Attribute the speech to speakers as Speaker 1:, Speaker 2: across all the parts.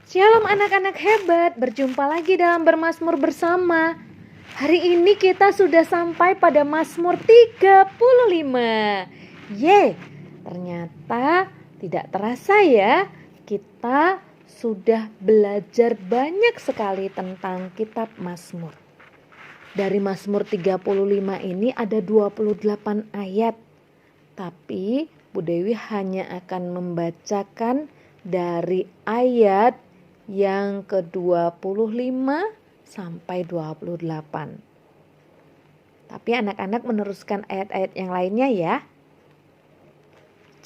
Speaker 1: Shalom anak-anak hebat, berjumpa lagi dalam bermazmur bersama. Hari ini kita sudah sampai pada Mazmur 35. Ternyata tidak terasa ya, kita sudah belajar banyak sekali tentang kitab Mazmur. Dari Mazmur 35 ini ada 28 ayat. Tapi Bu Dewi hanya akan membacakan dari ayat yang ke-25 sampai 28. Tapi anak-anak meneruskan ayat-ayat yang lainnya ya.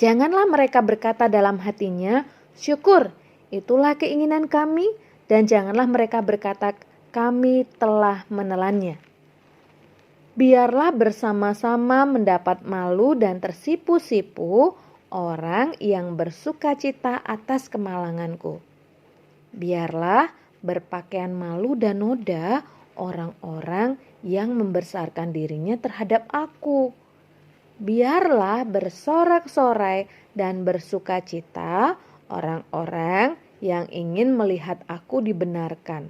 Speaker 1: Janganlah mereka berkata dalam hatinya, syukur, itulah keinginan kami, dan janganlah mereka berkata, kami telah menelannya. Biarlah bersama-sama mendapat malu dan tersipu-sipu orang yang bersukacita atas kemalanganku. Biarlah berpakaian malu dan noda orang-orang yang membesarkan dirinya terhadap aku. Biarlah bersorak-sorai dan bersukacita orang-orang yang ingin melihat aku dibenarkan.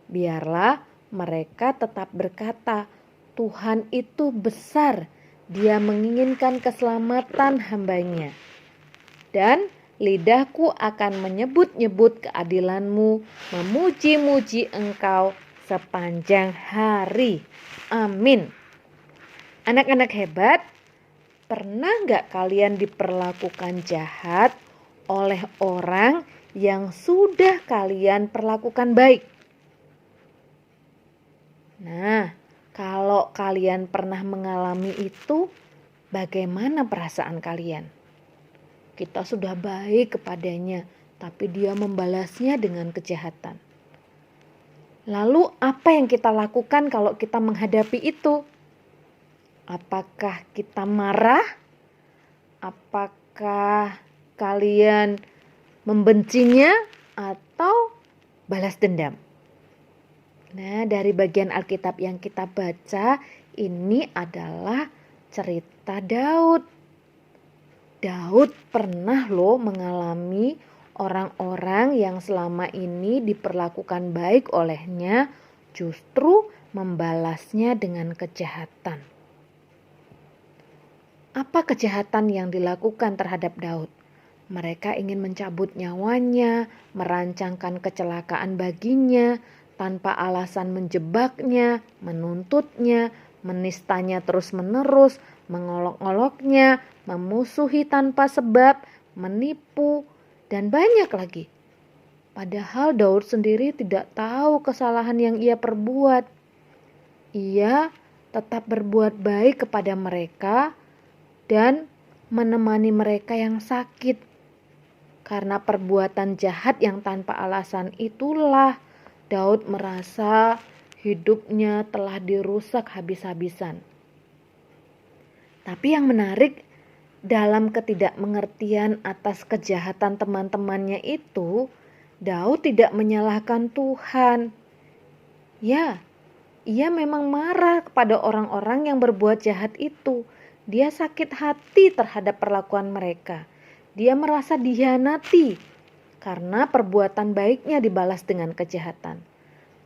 Speaker 1: Biarlah mereka tetap berkata, Tuhan itu besar, Dia menginginkan keselamatan hamba-Nya. Dan lidahku akan menyebut-nyebut keadilan-Mu, memuji-muji Engkau sepanjang hari. Amin. Anak-anak hebat, pernah gak kalian diperlakukan jahat oleh orang yang sudah kalian perlakukan baik? Nah, kalau kalian pernah mengalami itu, bagaimana perasaan kalian? Kita sudah baik kepadanya, tapi dia membalasnya dengan kejahatan. Lalu apa yang kita lakukan kalau kita menghadapi itu? Apakah kita marah? Apakah kalian membencinya atau balas dendam? Nah, dari bagian Alkitab yang kita baca, ini adalah cerita Daud. Daud pernah mengalami orang-orang yang selama ini diperlakukan baik olehnya, justru membalasnya dengan kejahatan. Apa kejahatan yang dilakukan terhadap Daud? Mereka ingin mencabut nyawanya, merancangkan kecelakaan baginya, tanpa alasan menjebaknya, menuntutnya, menistanya terus-menerus, mengolok-oloknya, memusuhi tanpa sebab, menipu, dan banyak lagi. Padahal Daud sendiri tidak tahu kesalahan yang ia perbuat. Ia tetap berbuat baik kepada mereka dan menemani mereka yang sakit. Karena perbuatan jahat yang tanpa alasan itulah Daud merasa hidupnya telah dirusak habis-habisan. Tapi yang menarik, dalam ketidakmengertian atas kejahatan teman-temannya itu, Daud tidak menyalahkan Tuhan. Ya, ia memang marah kepada orang-orang yang berbuat jahat itu. Dia sakit hati terhadap perlakuan mereka. Dia merasa dikhianati karena perbuatan baiknya dibalas dengan kejahatan.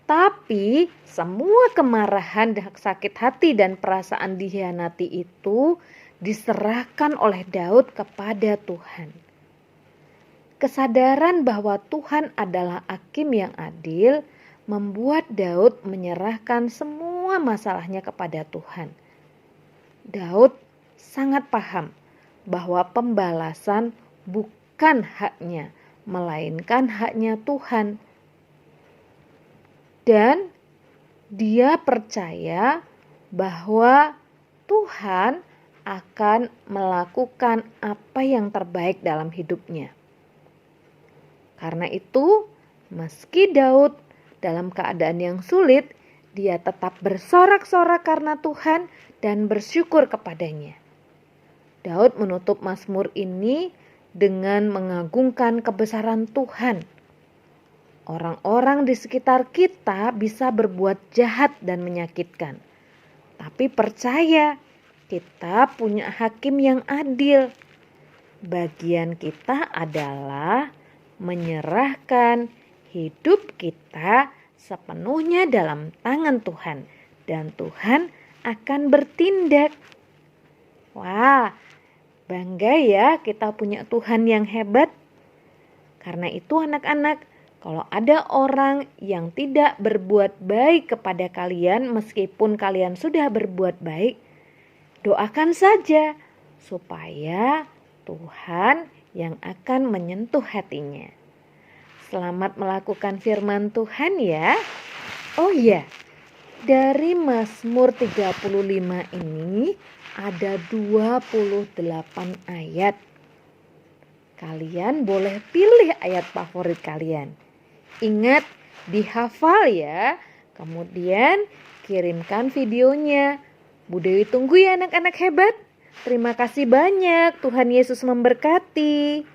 Speaker 1: Tapi semua kemarahan, sakit hati, dan perasaan dikhianati itu diserahkan oleh Daud kepada Tuhan. Kesadaran bahwa Tuhan adalah hakim yang adil membuat Daud menyerahkan semua masalahnya kepada Tuhan. Daud sangat paham bahwa pembalasan bukan haknya, melainkan haknya Tuhan. Dan dia percaya bahwa Tuhan akan melakukan apa yang terbaik dalam hidupnya. Karena itu, meski Daud dalam keadaan yang sulit, dia tetap bersorak-sorak karena Tuhan dan bersyukur kepadanya. Daud menutup Mazmur ini dengan mengagungkan kebesaran Tuhan. Orang-orang di sekitar kita bisa berbuat jahat dan menyakitkan. Tapi percaya, kita punya hakim yang adil. Bagian kita adalah menyerahkan hidup kita sepenuhnya dalam tangan Tuhan dan Tuhan akan bertindak. Wah, bangga ya kita punya Tuhan yang hebat. Karena itu anak-anak, kalau ada orang yang tidak berbuat baik kepada kalian meskipun kalian sudah berbuat baik, doakan saja supaya Tuhan yang akan menyentuh hatinya. Selamat melakukan firman Tuhan ya. Oh iya, dari Mazmur 35 ini ada 28 ayat. Kalian boleh pilih ayat favorit kalian. Ingat, dihafal ya. Kemudian kirimkan videonya. Bu Dewi tunggu ya anak-anak hebat. Terima kasih banyak. Tuhan Yesus memberkati.